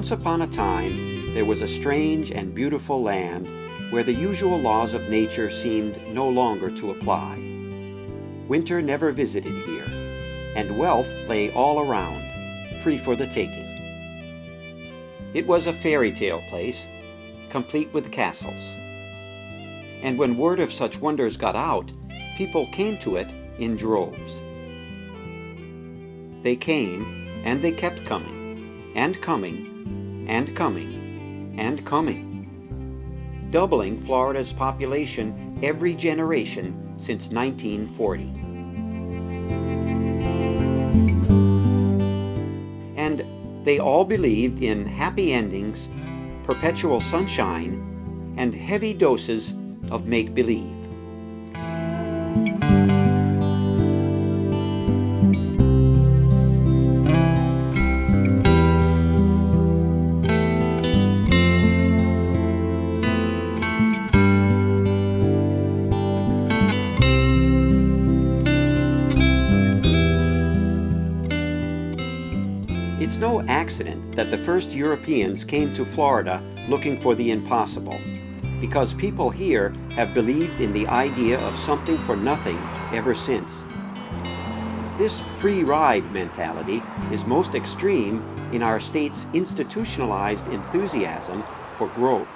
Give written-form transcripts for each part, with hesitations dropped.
Once upon a time, there was a strange and beautiful land where the usual laws of nature seemed no longer to apply. Winter never visited here, and wealth lay all around, free for the taking. It was a fairy tale place, complete with castles. And when word of such wonders got out, people came to it in droves. They came, and they kept coming, and coming, and coming, and coming, doubling Florida's population every generation since 1940. And they all believed in happy endings, perpetual sunshine, and heavy doses of make-believe. It's no accident that the first Europeans came to Florida looking for the impossible, because people here have believed in the idea of something for nothing ever since. This free ride mentality is most extreme in our state's institutionalized enthusiasm for growth.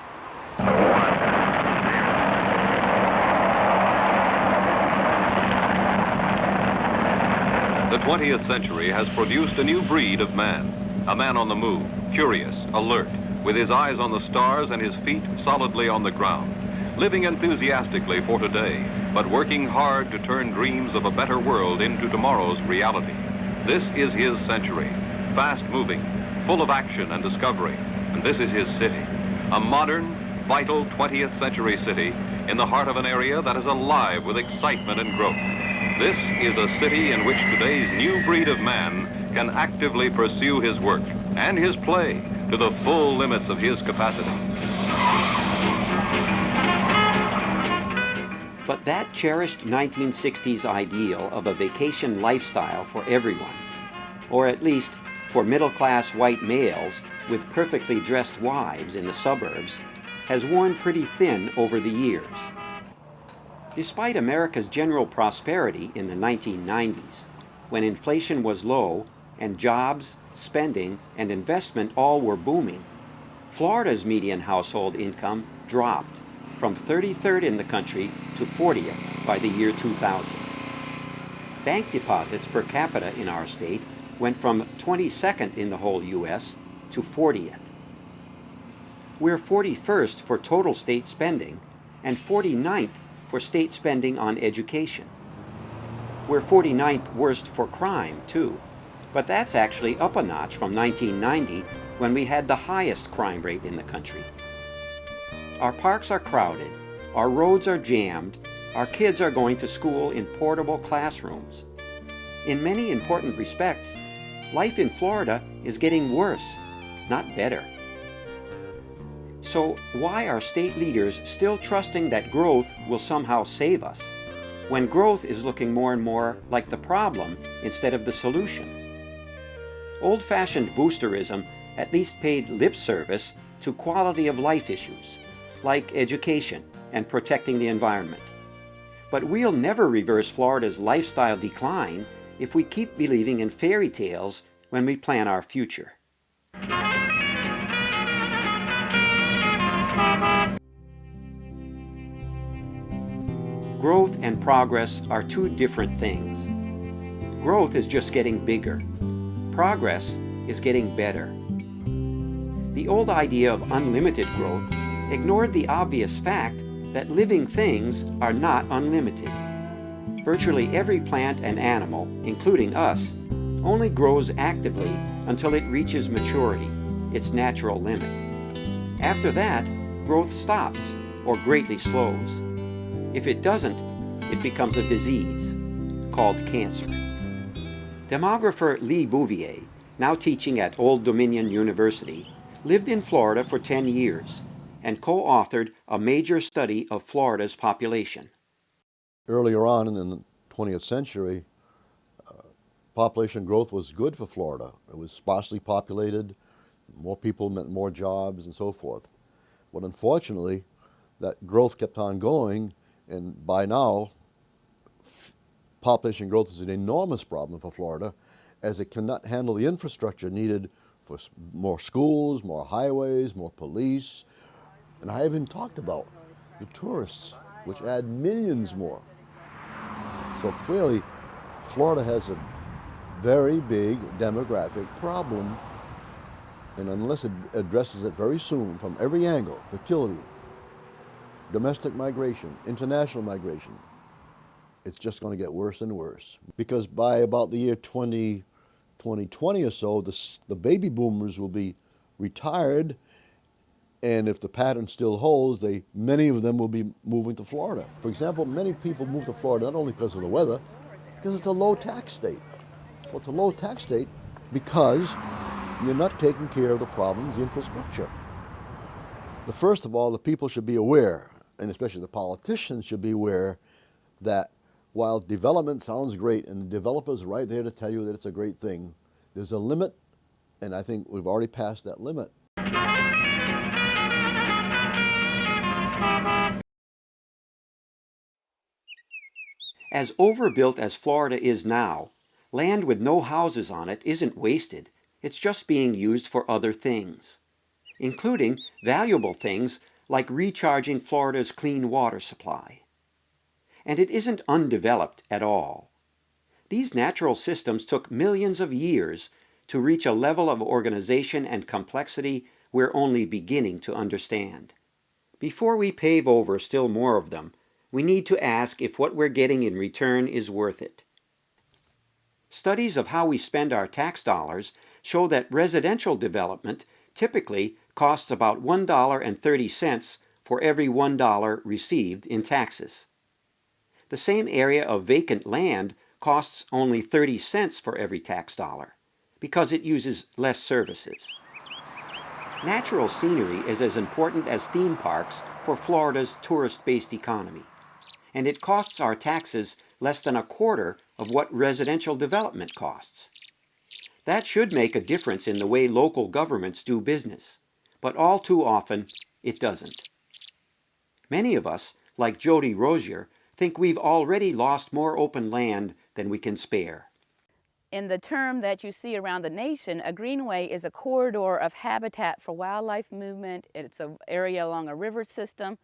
The 20th century has produced a new breed of man, a man on the move, curious, alert, with his eyes on the stars and his feet solidly on the ground, living enthusiastically for today, but working hard to turn dreams of a better world into tomorrow's reality. This is his century, fast-moving, full of action and discovery, and this is his city, a modern, vital 20th century city in the heart of an area that is alive with excitement and growth. This is a city in which today's new breed of man can actively pursue his work and his play to the full limits of his capacity. But that cherished 1960s ideal of a vacation lifestyle for everyone, or at least for middle-class white males with perfectly dressed wives in the suburbs, has worn pretty thin over the years. Despite America's general prosperity in the 1990s, when inflation was low and jobs, spending, and investment all were booming, Florida's median household income dropped from 33rd in the country to 40th by the year 2000. Bank deposits per capita in our state went from 22nd in the whole U.S. to 40th. We're 41st for total state spending and 49th for state spending on education. We're 49th worst for crime, too, but that's actually up a notch from 1990 when we had the highest crime rate in the country. Our parks are crowded, our roads are jammed, our kids are going to school in portable classrooms. In many important respects, life in Florida is getting worse, not better. So why are state leaders still trusting that growth will somehow save us, when growth is looking more and more like the problem instead of the solution? Old-fashioned boosterism at least paid lip service to quality of life issues, like education and protecting the environment. But we'll never reverse Florida's lifestyle decline if we keep believing in fairy tales when we plan our future. Growth and progress are two different things. Growth is just getting bigger. Progress is getting better. The old idea of unlimited growth ignored the obvious fact that living things are not unlimited. Virtually every plant and animal, including us, only grows actively until it reaches maturity, its natural limit. After that, growth stops or greatly slows. If it doesn't, it becomes a disease called cancer. Demographer Lee Bouvier, now teaching at Old Dominion University, lived in Florida for 10 years and co-authored a major study of Florida's population. Earlier on in the 20th century, population growth was good for Florida. It was sparsely populated. More people meant more jobs and so forth. But unfortunately, that growth kept on going, and by now, population growth is an enormous problem for Florida, as it cannot handle the infrastructure needed for more schools, more highways, more police. And I haven't talked about the tourists, which add millions more. So clearly, Florida has a very big demographic problem, and unless it addresses it very soon from every angle, fertility, domestic migration, international migration, it's just going to get worse and worse. Because by about the year 2020 or so, the baby boomers will be retired, and if the pattern still holds, many of them will be moving to Florida. For example, many people move to Florida not only because of the weather, because it's a low tax state. Well, it's a low tax state because you're not taking care of the problems, the infrastructure. First of all, the people should be aware, and especially the politicians should be aware, that while development sounds great, and the developer's right there to tell you that it's a great thing, there's a limit, and I think we've already passed that limit. As overbuilt as Florida is now, land with no houses on it isn't wasted. It's just being used for other things, including valuable things like recharging Florida's clean water supply. And it isn't undeveloped at all. These natural systems took millions of years to reach a level of organization and complexity we're only beginning to understand. Before we pave over still more of them, we need to ask if what we're getting in return is worth it. Studies of how we spend our tax dollars show that residential development typically costs about $1.30 for every $1 received in taxes. The same area of vacant land costs only 30 cents for every tax dollar because it uses less services. Natural scenery is as important as theme parks for Florida's tourist-based economy, and it costs our taxes less than a quarter of what residential development costs. That should make a difference in the way local governments do business, but all too often it doesn't. Many of us, like Jody Rozier, think we've already lost more open land than we can spare. In the term that you see around the nation, a greenway is a corridor of habitat for wildlife movement. It's an area along a river system,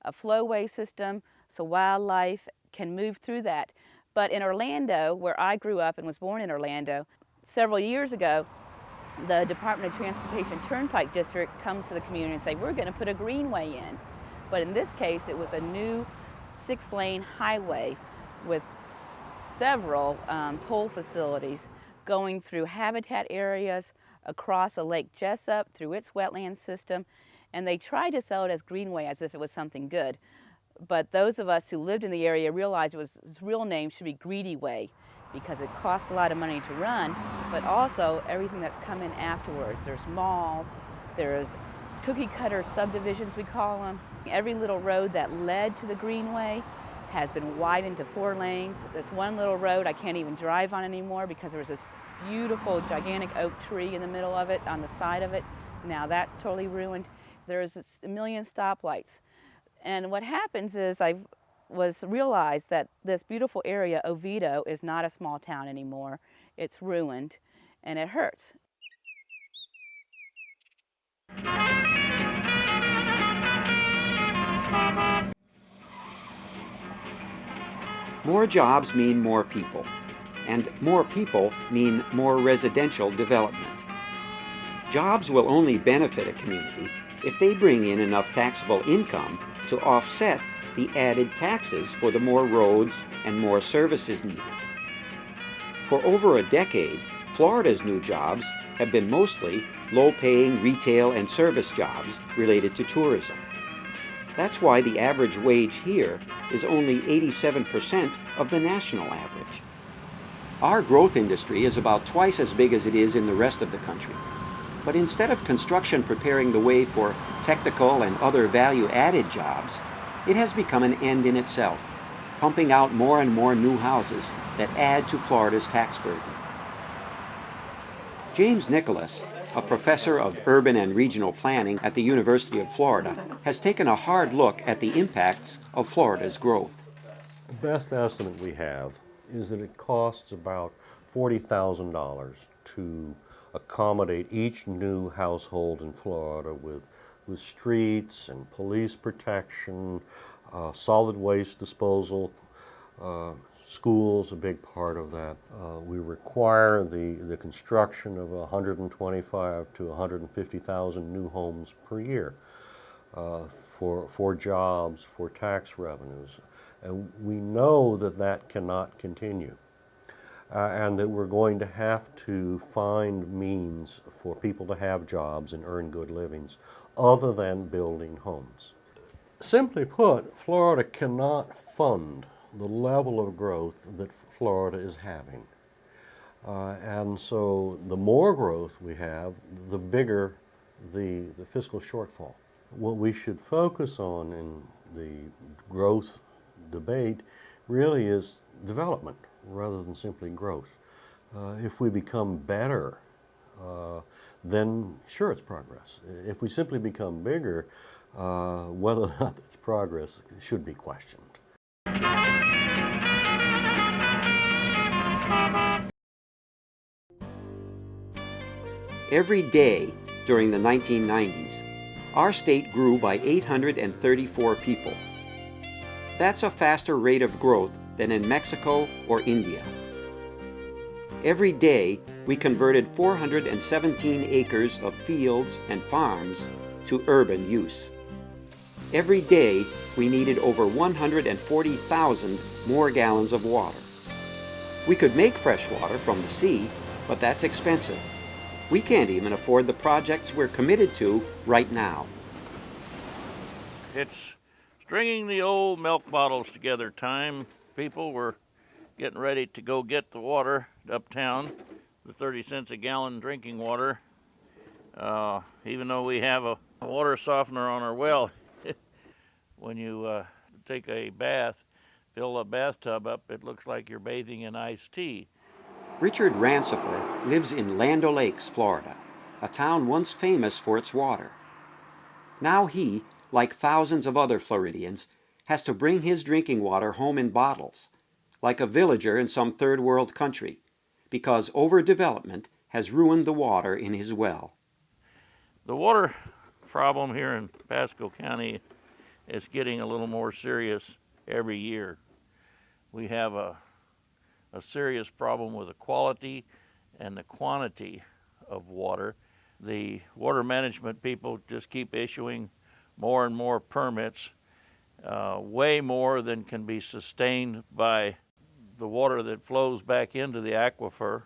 a flowway system, so wildlife can move through that. But in Orlando, where I grew up and was born in Orlando, several years ago, the Department of Transportation Turnpike District comes to the community and say, we're going to put a greenway in. But in this case, it was a new 6-lane highway with several toll facilities going through habitat areas across a Lake Jessup through its wetland system, and they tried to sell it as greenway as if it was something good. But those of us who lived in the area realized its real name should be Greedy Way, because it costs a lot of money to run, but also everything that's come in afterwards. There's malls, there's cookie cutter subdivisions, we call them. Every little road that led to the greenway has been widened to 4 lanes. This one little road I can't even drive on anymore because there was this beautiful gigantic oak tree in the middle of it, on the side of it. Now that's totally ruined. There's a million stoplights. And what happens is realized that this beautiful area, Oviedo, is not a small town anymore. It's ruined, and it hurts. More jobs mean more people, and more people mean more residential development. Jobs will only benefit a community if they bring in enough taxable income to offset the added taxes for the more roads and more services needed. For over a decade, Florida's new jobs have been mostly low-paying retail and service jobs related to tourism. That's why the average wage here is only 87% of the national average. Our growth industry is about twice as big as it is in the rest of the country. But instead of construction preparing the way for technical and other value-added jobs, it has become an end in itself, pumping out more and more new houses that add to Florida's tax burden. James Nicholas, a professor of urban and regional planning at the University of Florida, has taken a hard look at the impacts of Florida's growth. The best estimate we have is that it costs about $40,000 to accommodate each new household in Florida with streets and police protection, solid waste disposal, schools, a big part of that. We require the construction of 125 to 150,000 new homes per year for jobs, for tax revenues. And we know that that cannot continue. And that we're going to have to find means for people to have jobs and earn good livings other than building homes. Simply put, Florida cannot fund the level of growth that Florida is having. And so the more growth we have, the bigger the fiscal shortfall. What we should focus on in the growth debate really is development rather than simply growth. If we become better, then sure, it's progress. If we simply become bigger, whether or not it's progress should be questioned. Every day during the 1990s, our state grew by 834 people. That's a faster rate of growth than in Mexico or India. Every day, we converted 417 acres of fields and farms to urban use. Every day, we needed over 140,000 more gallons of water. We could make fresh water from the sea, but that's expensive. We can't even afford the projects we're committed to right now. It's stringing the old milk bottles together time. People were getting ready to go get the water uptown, the 30 cents a gallon drinking water. Even though we have a water softener on our well, when you take a bath, fill a bathtub up, it looks like you're bathing in iced tea. Richard Rancifer lives in Land O'Lakes, Florida, a town once famous for its water. Now he, like thousands of other Floridians, has to bring his drinking water home in bottles, like a villager in some third world country, because overdevelopment has ruined the water in his well. The water problem here in Pasco County is getting a little more serious every year. We have a serious problem with the quality and the quantity of water. The water management people just keep issuing more and more permits, way more than can be sustained by the water that flows back into the aquifer.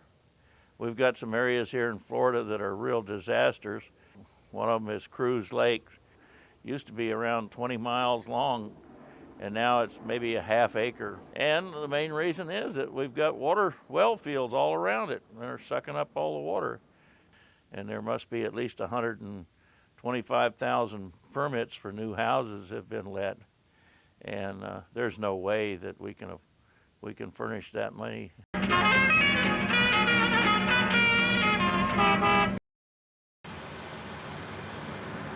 We've got some areas here in Florida that are real disasters. One of them is Cruz Lake. Used to be around 20 miles long, and now it's maybe a half acre. And the main reason is that we've got water well fields all around it. They're sucking up all the water. And there must be at least 125,000 permits for new houses have been let. And there's no way that we can furnish that money.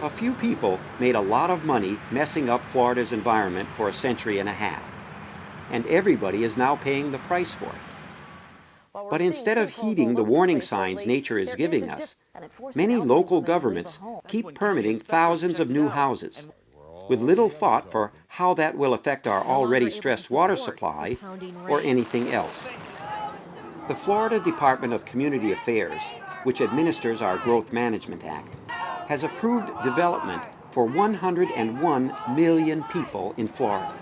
A few people made a lot of money messing up Florida's environment for a century and a half, and everybody is now paying the price for it. But instead of heeding the warning signs nature is giving us, many local governments keep permitting thousands of new houses, with little thought for how that will affect our already stressed water supply or anything else. The Florida Department of Community Affairs, which administers our Growth Management Act, has approved development for 101 million people in Florida.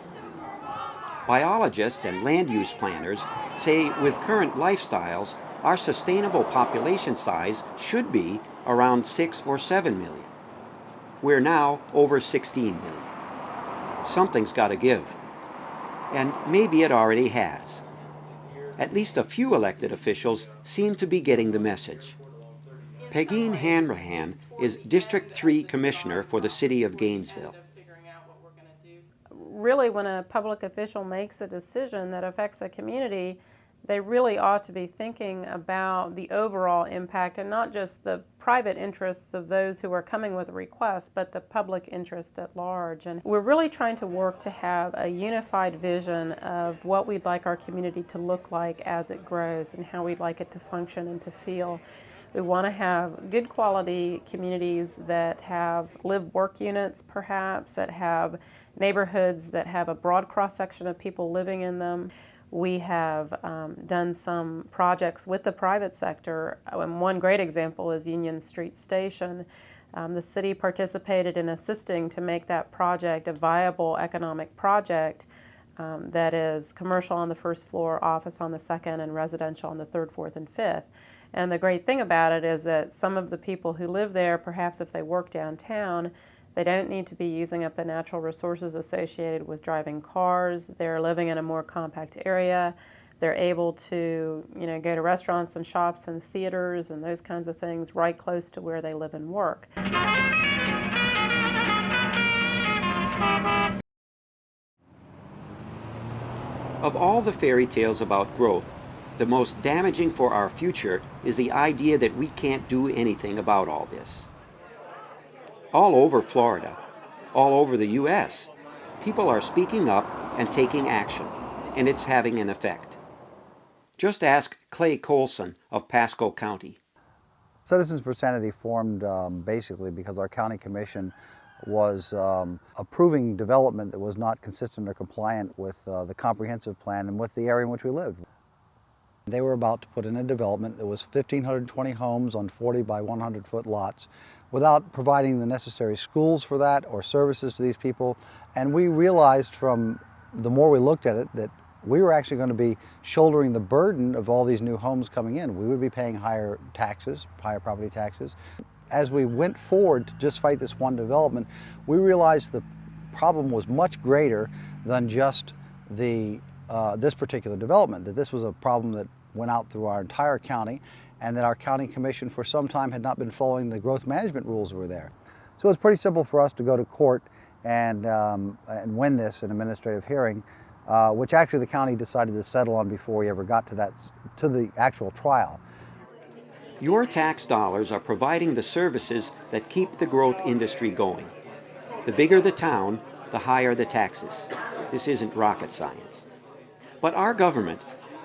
Biologists and land use planners say with current lifestyles, our sustainable population size should be around 6 or 7 million. We're now over 16 million. Something's got to give. And maybe it already has. At least a few elected officials seem to be getting the message. Pegeen Hanrahan is District 3 Commissioner for the City of Gainesville. Really, when a public official makes a decision that affects a community, They really ought to be thinking about the overall impact and not just the private interests of those who are coming with a request, but the public interest at large. And we're really trying to work to have a unified vision of what we'd like our community to look like as it grows and how we'd like it to function and to feel. We want to have good quality communities that have live-work units perhaps, that have neighborhoods that have a broad cross-section of people living in them. We have done some projects with the private sector, and one great example is Union Street Station. The city participated in assisting to make that project a viable economic project that is commercial on the first floor, office on the second, and residential on the third, fourth, and fifth. And the great thing about it is that some of the people who live there, perhaps if they work downtown, they don't need to be using up the natural resources associated with driving cars. They're living in a more compact area. They're able to, go to restaurants and shops and theaters and those kinds of things right close to where they live and work. Of all the fairy tales about growth, the most damaging for our future is the idea that we can't do anything about all this. All over Florida, all over the U.S., people are speaking up and taking action, and it's having an effect. Just ask Clay Colson of Pasco County. Citizens for Sanity formed basically because our county commission was approving development that was not consistent or compliant with the comprehensive plan and with the area in which we lived. They were about to put in a development that was 1,520 homes on 40 by 100-foot lots without providing the necessary schools for that or services to these people. And we realized from the more we looked at it that we were actually going to be shouldering the burden of all these new homes coming in. We would be paying higher taxes, higher property taxes. As we went forward to just fight this one development, we realized the problem was much greater than just this particular development, that this was a problem that went out through our entire county, and that our county commission for some time had not been following the growth management rules that were there. So it was pretty simple for us to go to court and win this in administrative hearing, which actually the county decided to settle on before we ever got to the actual trial. Your tax dollars are providing the services that keep the growth industry going. The bigger the town, the higher the taxes. This isn't rocket science. But our government,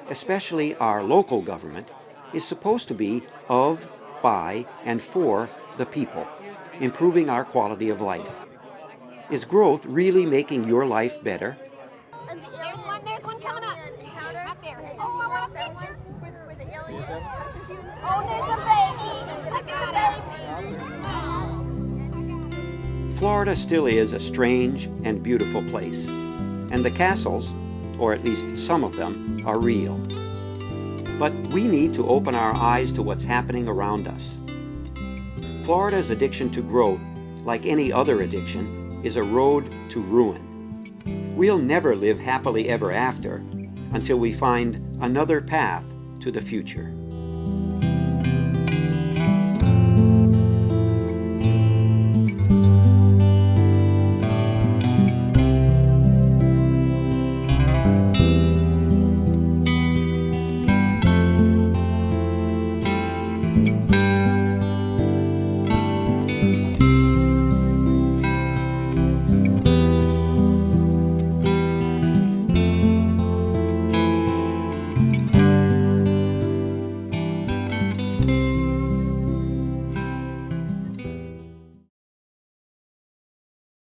especially our local government, is supposed to be of, by, and for the people, improving our quality of life. Is growth really making your life better? There's one coming up. Up there. Oh, I want a picture. Where the alien touches you. Oh, there's a baby. Look at the baby. Florida still is a strange and beautiful place, and the castles, or at least some of them, are real. But we need to open our eyes to what's happening around us. Florida's addiction to growth, like any other addiction, is a road to ruin. We'll never live happily ever after until we find another path to the future.